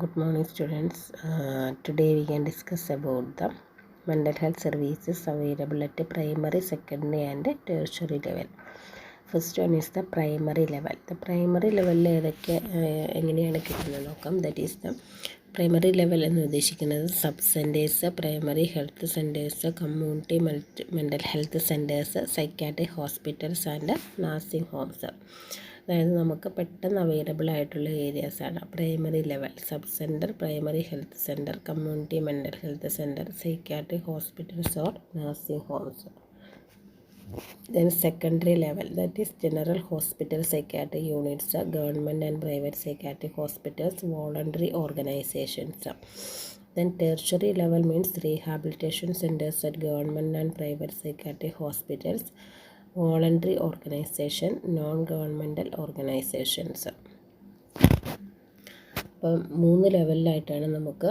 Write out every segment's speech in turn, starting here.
Good morning, students. Today we can discuss about the mental health services available at the primary, secondary and tertiary level. First one is the primary level. The primary level ഏതൊക്കെ എങ്ങനെയാണ് കിട്ടുന്നത് നോക്കാം. That is the primary level എന്ന് ഉദ്ദേശിക്കുന്നത് sub centres, primary health centres, community mental health centres, psychiatric hospitals and nursing homes. അതായത് നമുക്ക് പെട്ടെന്ന് available ആയിട്ടുള്ള ഏരിയാസാണ് primary level. Sub centre, primary health centre, community mental health centre, psychiatric hospitals or nursing homes. Then secondary level, that is general hospital psychiatric units, government and private psychiatric hospitals, voluntary organizations. Then tertiary level means rehabilitation centers at government and private psychiatric hospitals, voluntary organization, non-governmental organizations. അപ്പം 3 ലെവലിലായിട്ടാണ് നമുക്ക്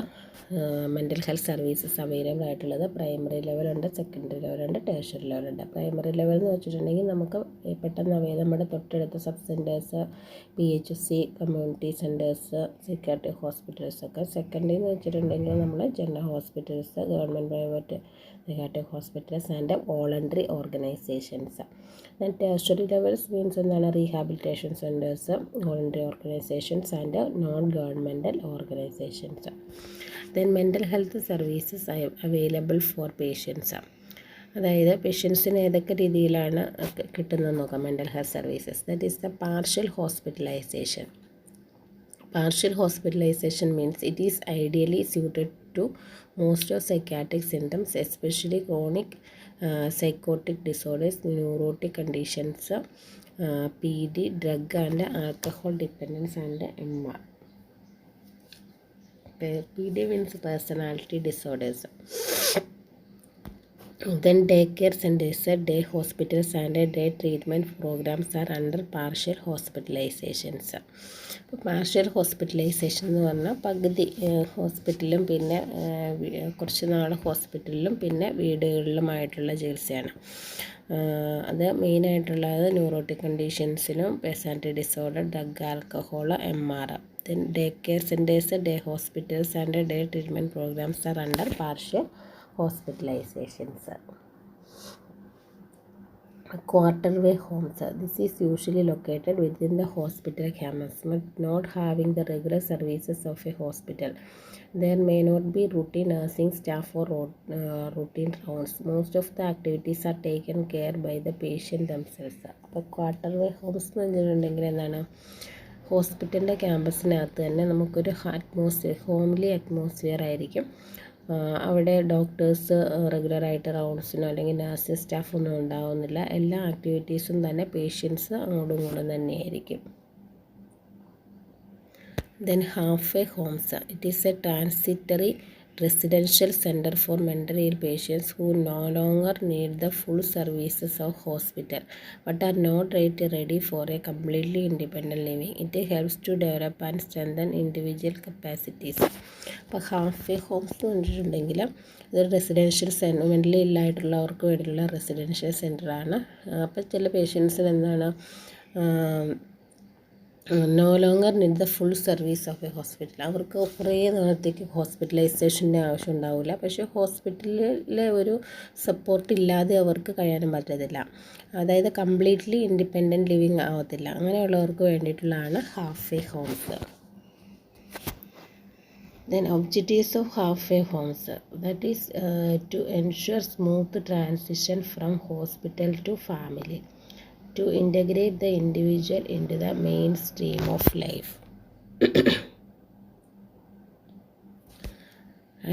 mental health services available ആയിട്ടുള്ളത്. Primary ലെവലുണ്ട്, secondary ലെവലുണ്ട്, tertiary ലെവലുണ്ട്. Primary level എന്ന് വെച്ചിട്ടുണ്ടെങ്കിൽ നമുക്ക് പെട്ടെന്ന് നമ്മുടെ തൊട്ടടുത്ത sub centres, PHC, community centres, psychiatric ഹോസ്പിറ്റൽസൊക്കെ. സെക്കൻഡറി എന്ന് വെച്ചിട്ടുണ്ടെങ്കിൽ നമ്മൾ general hospitals, government private psychiatric hospitals and voluntary organisations. Then tertiary levels means എന്താണ്? Rehabilitation centres, voluntary organisations and non governmental organisations. Then mental health services available for patients. അതായത് പേഷ്യൻസിന് ഏതൊക്കെ രീതിയിലാണ് കിട്ടുന്നത് നോക്കാം. Mental health services, that is the partial hospitalization. Partial hospitalization means it is ideally suited to most of psychiatric symptoms, especially chronic psychotic disorders, neurotic conditions, PD, drug and alcohol dependence and MR. PD means personality disorders. Then daycare centers, day hospitals and day treatment programs are under partial hospitalizations. അപ്പോൾ partial hospitalisation എന്ന് പറഞ്ഞാൽ പകുതി ഹോസ്പിറ്റലിലും പിന്നെ കുറച്ച് നാൾ ഹോസ്പിറ്റലിലും പിന്നെ വീടുകളിലുമായിട്ടുള്ള ചികിത്സയാണ്. അത് മെയിനായിട്ടുള്ളത് ന്യൂറോട്ടിക് കണ്ടീഷൻസിനും, personality disorder, drug, alcohol, MR. Then daycare centers, day hospitals and day treatment programs are under partial hospitalizations. Quarterway homes, this is usually located within the hospital campus but not having the regular services of a hospital. There may not be routine nursing staff or routine rounds. Most of the activities are taken care by the patient themselves. അപ്പോൾ quarterway homes എന്ന് പറഞ്ഞിട്ടുണ്ടെങ്കിൽ എന്താണ്? ഹോസ്പിറ്റലിൻ്റെ ക്യാമ്പസിനകത്ത് തന്നെ നമുക്കൊരു homely atmosphere ആയിരിക്കും. അവിടെ doctors റെഗുലറായിട്ട് റൗണ്ട്സിനോ അല്ലെങ്കിൽ നഴ്സിംഗ് സ്റ്റാഫൊന്നും ഉണ്ടാവുന്നില്ല. എല്ലാ ആക്ടിവിറ്റീസും തന്നെ പേഷ്യൻസ് അങ്ങോട്ടും ഇങ്ങോട്ടും തന്നെയായിരിക്കും. Then halfway homes, it is a transitory residential center for mentally ill patients who no longer need the full services of hospital but are not yet ready for a completely independent living. It helps to develop and strengthen individual capacities. അപ്പോൾ halfway homes എന്ന് പറഞ്ഞിട്ടുണ്ടെങ്കിൽ ഇതൊരു residential centre, mentally ഇല്ലായിട്ടുള്ളവർക്ക് വേണ്ടിയിട്ടുള്ള residential സെൻറ്ററാണ്. അപ്പോൾ ചില പേഷ്യൻസിന് എന്താണ് no longer need the full service of a hospital. അവർക്ക് കുറേ നാളത്തേക്ക് ഹോസ്പിറ്റലൈസേഷൻ്റെ ആവശ്യം ഉണ്ടാവില്ല. പക്ഷേ ഹോസ്പിറ്റലിലെ ഒരു സപ്പോർട്ട് ഇല്ലാതെ അവർക്ക് കഴിയാനും പറ്റത്തില്ല. അതായത് കംപ്ലീറ്റ്ലി ഇൻഡിപെൻഡൻറ്റ് ലിവിങ് ആവത്തില്ല. അങ്ങനെയുള്ളവർക്ക് വേണ്ടിയിട്ടുള്ളതാണ് halfway homes. Then objectives of halfway homes, that is to ensure smooth transition from hospital to family, to integrate the individual into the mainstream of life.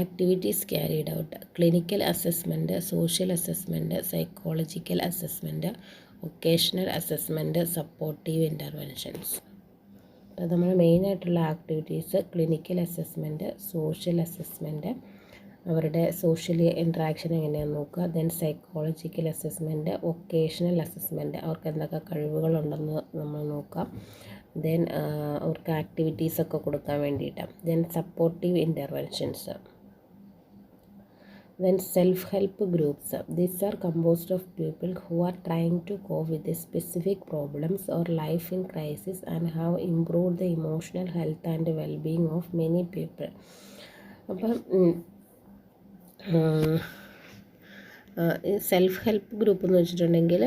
Activities carried out: clinical assessment, social assessment, psychological assessment, occasional assessment, supportive interventions. അപ്പോൾ നമ്മൾ മെയിനായിട്ടുള്ള activities clinical assessment, social assessment, അവരുടെ social interaction എങ്ങനെയാണെന്ന് നോക്കുക. Then psychological assessment, vocational assessment, അവർക്ക് എന്തൊക്കെ കഴിവുകളുണ്ടെന്ന് നമ്മൾ നോക്കാം. ദെൻ അവർക്ക് ആക്ടിവിറ്റീസൊക്കെ കൊടുക്കാൻ വേണ്ടിയിട്ട്. Then supportive interventions. Then self-help groups. These are composed of people who are trying to cope with the specific problems or life in crisis and have improved the emotional health and well-being of many people. അപ്പം self help group എന്ന് വെച്ചിട്ടുണ്ടെങ്കിൽ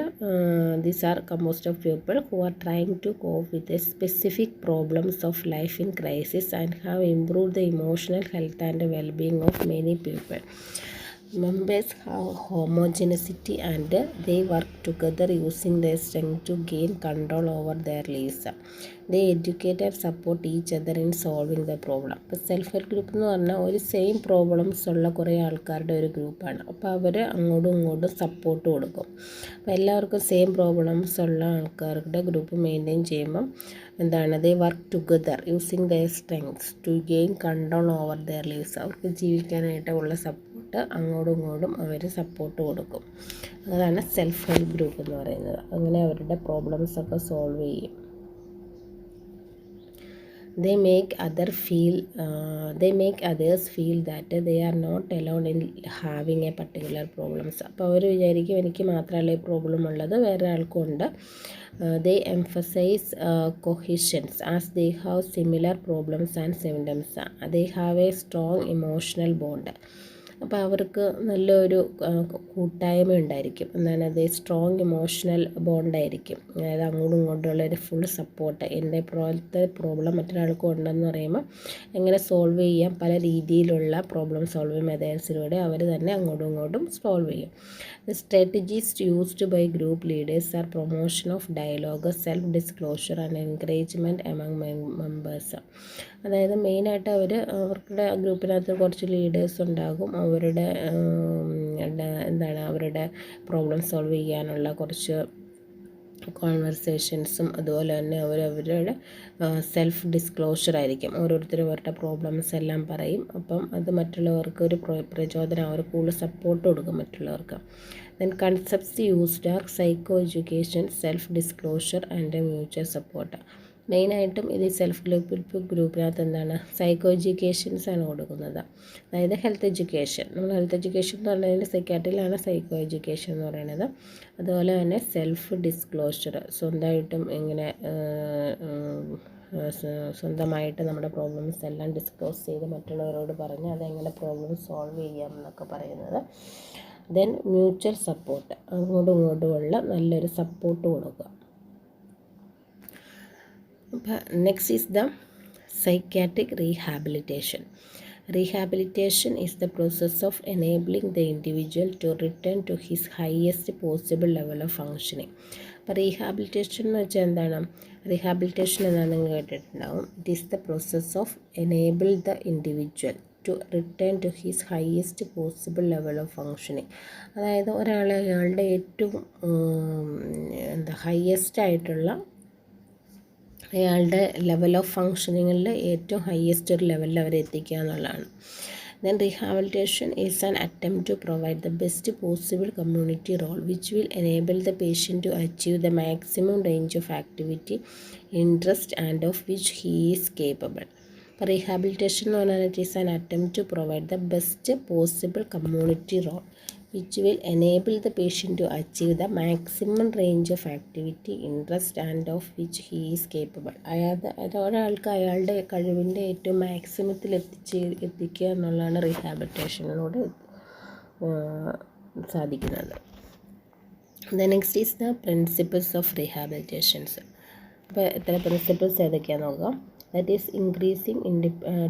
these are composed of people who are trying to cope with a specific problems of life in crisis and have improve the emotional health and wellbeing of many people. Members have homogeneity and they work together using their strength to gain control over their lives. They educate and support each other in solving the problem. ഇപ്പോൾ self help group എന്ന് പറഞ്ഞാൽ ഒരു same problems ഉള്ള കുറേ ആൾക്കാരുടെ ഒരു ഗ്രൂപ്പാണ്. അപ്പോൾ അവർ അങ്ങോട്ടും ഇങ്ങോട്ടും സപ്പോർട്ട് കൊടുക്കും. അപ്പോൾ എല്ലാവർക്കും സെയിം പ്രോബ്ലംസ് ഉള്ള ആൾക്കാരുടെ ഗ്രൂപ്പ് മെയിൻറ്റെയിൻ ചെയ്യുമ്പം എന്താണ്, they work together using their strengths to gain control over their lives. അവർക്ക് ജീവിക്കാനായിട്ടുള്ള സപ്പോർട്ട് അങ്ങോട്ടും ഇങ്ങോട്ടും അവർ സപ്പോർട്ട് കൊടുക്കും. അതാണ് സെൽഫ് ഹെൽപ്പ് ഗ്രൂപ്പ് എന്ന് പറയുന്നത്. അങ്ങനെ അവരുടെ പ്രോബ്ലംസൊക്കെ സോൾവ് ചെയ്യും. They make others feel that they are not alone in having a particular problems. അപ്പോൾ അവർ വിചാരിക്കും എനിക്ക് മാത്രമല്ല ഈ പ്രോബ്ലം ഉള്ളത്, വേറെ ആൾക്കും ഉണ്ട്. They emphasize cohesions as they have similar problems and symptoms. They have a strong emotional bond. അപ്പോൾ അവർക്ക് നല്ലൊരു കൂട്ടായ്മ ഉണ്ടായിരിക്കും. എന്താണ്, അത് സ്ട്രോങ് ഇമോഷണൽ ബോണ്ടായിരിക്കും. അതായത് അങ്ങോട്ടും ഇങ്ങോട്ടുള്ള ഒരു ഫുൾ സപ്പോർട്ട്. എൻ്റെ പോലത്തെ പ്രോബ്ലം മറ്റൊരാൾക്കും ഉണ്ടെന്ന് പറയുമ്പോൾ എങ്ങനെ സോൾവ് ചെയ്യാം, പല രീതിയിലുള്ള പ്രോബ്ലം സോൾവിങ് മെത്തേഡ്സിലൂടെ അവർ തന്നെ അങ്ങോട്ടും ഇങ്ങോട്ടും സോൾവ് ചെയ്യും. The strategies used by group leaders are promotion of dialogue, self-disclosure and encouragement among members. അതായത് മെയിനായിട്ട് അവരുടെ ഗ്രൂപ്പിനകത്ത് കുറച്ച് ലീഡേഴ്സ് ഉണ്ടാകും. അവരുടെ അവരുടെ പ്രോബ്ലം സോൾവ് ചെയ്യാനുള്ള കുറച്ച് കോൺവെർസേഷൻസും അതുപോലെ തന്നെ അവരവരുടെ സെൽഫ് ഡിസ്ക്ലോഷർ ആയിരിക്കും. ഓരോരുത്തരും അവരുടെ പ്രോബ്ലംസ് എല്ലാം പറയും. അപ്പം അത് മറ്റുള്ളവർക്ക് ഒരു പ്രചോദനം, അവർ കൂടുതൽ സപ്പോർട്ട് കൊടുക്കും മറ്റുള്ളവർക്ക്. Then concepts used are psycho education, self disclosure and mutual support. മെയിനായിട്ടും ഇത് സെൽഫ് ഗ്രൂപ്പിനകത്ത് എന്താണ്, സൈക്കോ എഡ്യൂക്കേഷൻസ് ആണ് കൊടുക്കുന്നത്. അതായത് ഹെൽത്ത് എഡ്യൂക്കേഷൻ, നമ്മൾ ഹെൽത്ത് എഡ്യൂക്കേഷൻ എന്ന് പറഞ്ഞാൽ സൈക്കാട്രിയിലാണ് സൈക്കോ എഡ്യൂക്കേഷൻ എന്ന് പറയുന്നത്. അതുപോലെ തന്നെ സെൽഫ് ഡിസ്ക്ലോഷർ, സ്വന്തമായിട്ടും ഇങ്ങനെ സ്വന്തമായിട്ട് നമ്മുടെ പ്രോബ്ലംസ് എല്ലാം ഡിസ്ക്ലോസ് ചെയ്ത് മറ്റുള്ളവരോട് പറഞ്ഞ് അതെങ്ങനെ പ്രോബ്ലം സോൾവ് ചെയ്യാം എന്നൊക്കെ പറയുന്നത്. ദെൻ മ്യൂച്വൽ സപ്പോർട്ട്, അങ്ങോട്ടും ഇങ്ങോട്ടുമുള്ള നല്ലൊരു സപ്പോർട്ട് കൊടുക്കുക. Next is the psychiatric rehabilitation. Rehabilitation is the process of enabling the individual to return to his highest possible level of functioning. അപ്പോൾ റീഹാബിലിറ്റേഷൻ എന്ന് വെച്ചാൽ എന്താണ്, റീഹാബിലിറ്റേഷൻ എന്നാണ് നിങ്ങൾ കേട്ടിട്ടുണ്ടാവും. It is the process of enable the individual to return to his highest possible level of functioning. അതായത് ഒരാളെ അയാളുടെ ഏറ്റവും ഹയസ്റ്റ് ആയിട്ടുള്ള അയാളുടെ ലെവൽ ഓഫ് ഫങ്ഷനിങ്ങിൽ ഏറ്റവും ഹയസ്റ്റ് ഒരു ലെവലിൽ അവരെ എത്തിക്കുക എന്നുള്ളതാണ്. Then rehabilitation is an attempt to provide the best possible community role which will enable the patient to achieve the maximum range of activity, interest and of which he is capable. Rehabilitation എന്ന് പറഞ്ഞാൽ it is an attempt to provide the best possible community role which will enable the patient to achieve the maximum range of activity, interest and of which he is capable. അതായത് ഒരാൾക്ക് അയാളുടെ കഴിവിൻ്റെ ഏറ്റവും മാക്സിമത്തിൽ എത്തിക്കുക എന്നുള്ളതാണ് റീഹാബിലിറ്റേഷനിലൂടെ സാധിക്കുന്നത്. The next is the principles of rehabilitations. അപ്പോൾ എത്ര പ്രിൻസിപ്പിൾസ് ഏതൊക്കെയാണെന്ന് നോക്കാം. That is increasing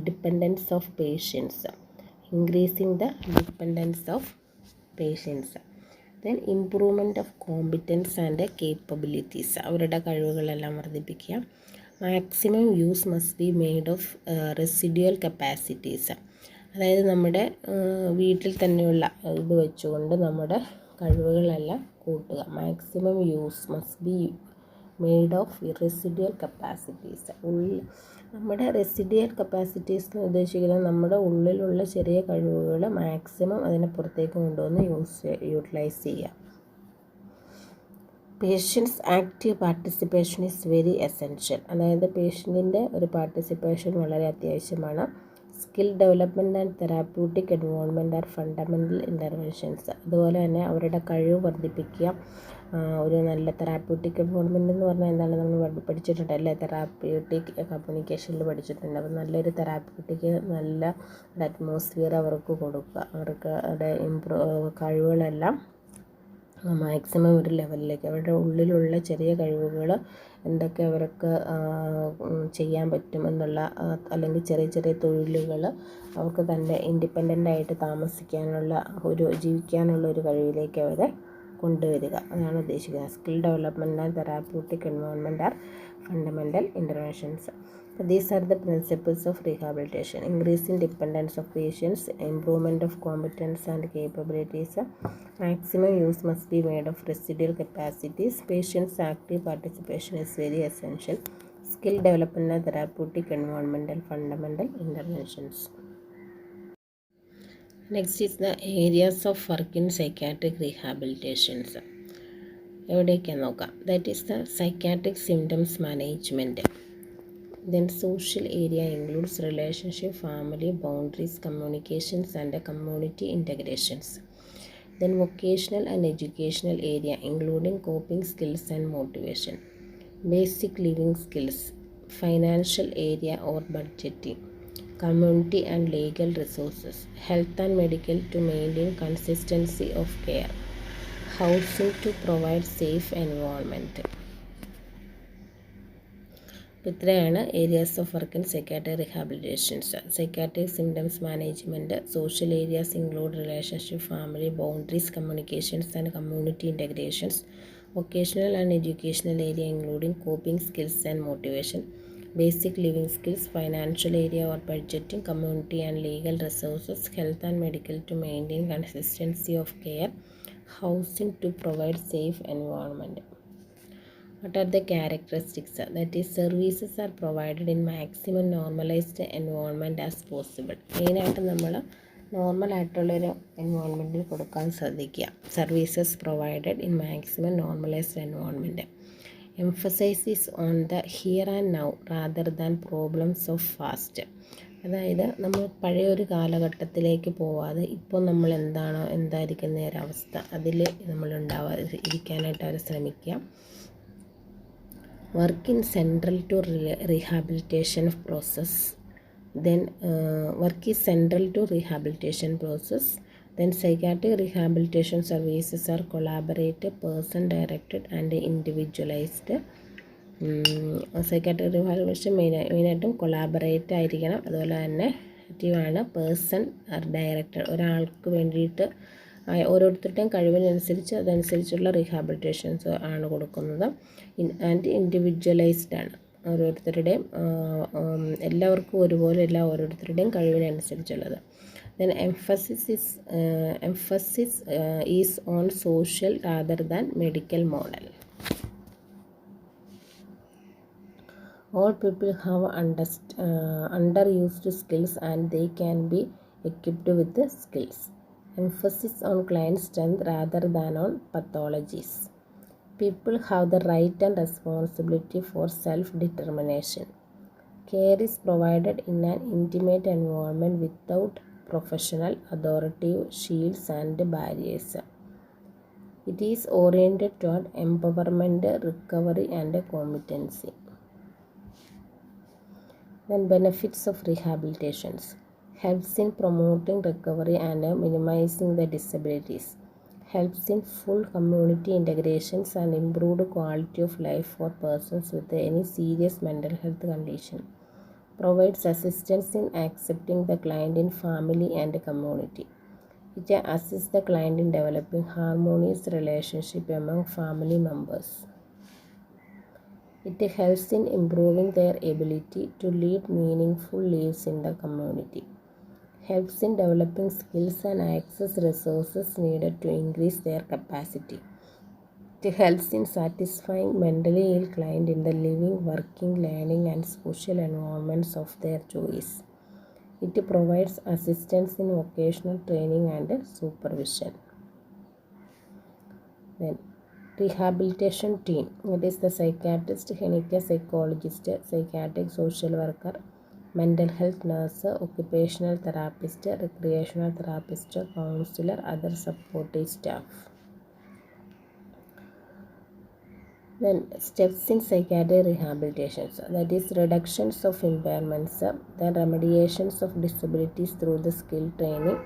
dependence of patients. Increasing the dependence of patients. Then improvement of competence and capabilities. അവരുടെ കഴിവുകളെല്ലാം വർദ്ധിപ്പിക്കുക. Maximum use must be made of residual capacities. അതായത് നമ്മുടെ വീട്ടിൽ തന്നെയുള്ള ഇത് വെച്ചുകൊണ്ട് നമ്മുടെ കഴിവുകളെല്ലാം കൂട്ടുക. Maximum use must be made of residual capacities. നമ്മുടെ റെസിഡ്യുവൽ കപ്പാസിറ്റീസ് എന്ന് ഉദ്ദേശിക്കുന്നത് നമ്മുടെ ഉള്ളിലുള്ള ചെറിയ കഴിവുകൾ മാക്സിമം അതിനെ പുറത്തേക്ക് കൊണ്ടുവന്ന് യൂട്ടിലൈസ് ചെയ്യുക. Patients active participation is very essential. അതായത് പേഷ്യൻറ്റിൻ്റെ ഒരു പാർട്ടിസിപ്പേഷൻ വളരെ അത്യാവശ്യമാണ്. Skill development and therapeutic involvement are fundamental interventions. അതുപോലെ തന്നെ അവരുടെ കഴിവ് വർദ്ധിപ്പിക്കുക. ഒരു നല്ല തെറാപ്യൂട്ടിക് എൻവോൾവ്മെൻ്റ് എന്ന് പറഞ്ഞാൽ എന്താണ്, നമ്മൾ പഠിച്ചിട്ടുണ്ട് അല്ലേ, തെറാപ്യൂട്ടിക് കമ്മ്യൂണിക്കേഷനിൽ പഠിച്ചിട്ടുണ്ട്. അപ്പോൾ നല്ലൊരു തെറാപ്യൂട്ടിക് നല്ല ഒരു അറ്റ്മോസ്ഫിയർ അവർക്ക് കൊടുക്കുക. അവർക്ക് അവരുടെ കഴിവുകളെല്ലാം മാക്സിമം ഒരു ലെവലിലേക്ക്, അവരുടെ ഉള്ളിലുള്ള ചെറിയ കഴിവുകൾ എന്തൊക്കെ അവർക്ക് ചെയ്യാൻ പറ്റും എന്നുള്ള, അല്ലെങ്കിൽ ചെറിയ ചെറിയ തൊഴിലുകൾ അവർക്ക് തന്നെ ഇൻഡിപെൻഡൻ്റായിട്ട് താമസിക്കാനുള്ള ജീവിക്കാനുള്ള ഒരു കഴിവിലേക്ക് അവരെ കൊണ്ടുവരിക, അതാണ് ഉദ്ദേശിക്കുന്നത്. Skill development and therapeutic involvement are fundamental interventions. These are the principles of rehabilitation: increasing dependence of patients, improvement of competence and capabilities, maximum use must be made of residual capacities, patients' active participation is very essential, skill development and therapeutic environmental fundamental interventions. Next is the areas of work in psychiatric rehabilitations. എവിടെയൊക്കെയാണെന്ന് നോക്കാം. That is the psychiatric symptoms management. Then social area includes relationship, family, boundaries, communications and community integrations. Then vocational and educational area including coping skills and motivation. Basic living skills, financial area or budgeting, community and legal resources, health and medical to maintain consistency of care, housing to provide safe environment. ഇത്രയാണ് areas of work in psychiatric rehabilitations. Psychiatric symptoms management, social areas include relationship, family, boundaries, communications and community integrations. Vocational and educational area including coping skills and motivation. Basic living skills, financial area or budgeting, community and legal resources, health and medical to maintain consistency of care, housing to provide safe environment. What are the characteristics? That is, services are provided in maximum normalized environment as possible. മെയിനായിട്ട് നമ്മൾ നോർമലായിട്ടുള്ളൊരു എൻവയോൺമെൻറ്റിൽ കൊടുക്കാൻ ശ്രദ്ധിക്കുക. Services provided in maximum normalised environment. Emphasises on the here and now rather than problems of past. അതായത് നമ്മൾ പഴയൊരു കാലഘട്ടത്തിലേക്ക് പോവാതെ ഇപ്പോൾ നമ്മൾ എന്തായിരിക്കുന്ന ഒരവസ്ഥ അതിൽ നമ്മൾ ഇരിക്കാനായിട്ട് അവർ ശ്രമിക്കുക. Work in central to rehabilitation process. Then work is central to rehabilitation process. Then psychiatric rehabilitation services are collaborative, person directed and individualized. Psychiatric rehabilitation മെയിനായിട്ടും കൊളാബറേറ്റ് ആയിരിക്കണം. അതുപോലെ തന്നെ ആക്റ്റീവാണ്, പേഴ്സൺ ഡയറക്റ്റഡ്, ഒരാൾക്ക് വേണ്ടിയിട്ട് ഓരോരുത്തരുടെയും കഴിവിനനുസരിച്ച് അതനുസരിച്ചുള്ള റീഹാബിലിറ്റേഷൻസ് ആണ് കൊടുക്കുന്നത്. ആൻഡ് ഇൻഡിവിജ്വലൈസ്ഡ് ആണ്, ഓരോരുത്തരുടെയും എല്ലാവർക്കും ഒരുപോലെയല്ല, ഓരോരുത്തരുടെയും കഴിവിനനുസരിച്ചുള്ളത്. Then emphasis is on social rather than medical model. All people have underused skills and they can be equipped with the skills. Emphasis on client strength rather than on pathologies. People have the right and responsibility for self-determination. Care is provided in an intimate environment without professional authoritative shields and barriers. It is oriented toward empowerment, recovery and competency. Then benefits of rehabilitations. Helps in promoting recovery and minimizing the disabilities. Helps in full community integrations and improved quality of life for persons with any serious mental health condition. Provides assistance in accepting the client in family and community. It assists the client in developing harmonious relationship among family members. It helps in improving their ability to lead meaningful lives in the community. Helps in developing skills and access resources needed to increase their capacity. It helps in satisfying mentally ill client in the living, working, learning and social environments of their choice. It provides assistance in vocational training and supervision. Then rehabilitation team. It is the psychiatrist, clinical psychologist, psychiatric social worker, mental health nurse, occupational therapist, recreational therapist, counselor, other supportive staff. Then steps in psychiatric rehabilitations, that is reductions of impairments, then remediations of disabilities through the skill training,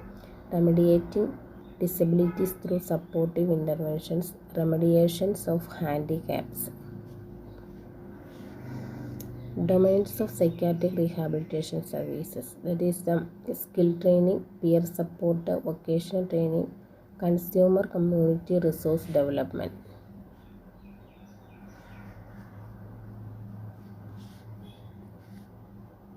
remediating disabilities through supportive interventions, remediations of handicaps. Domains of psychiatric rehabilitation services, that is the skill training, peer support, vocational training, consumer community resource development.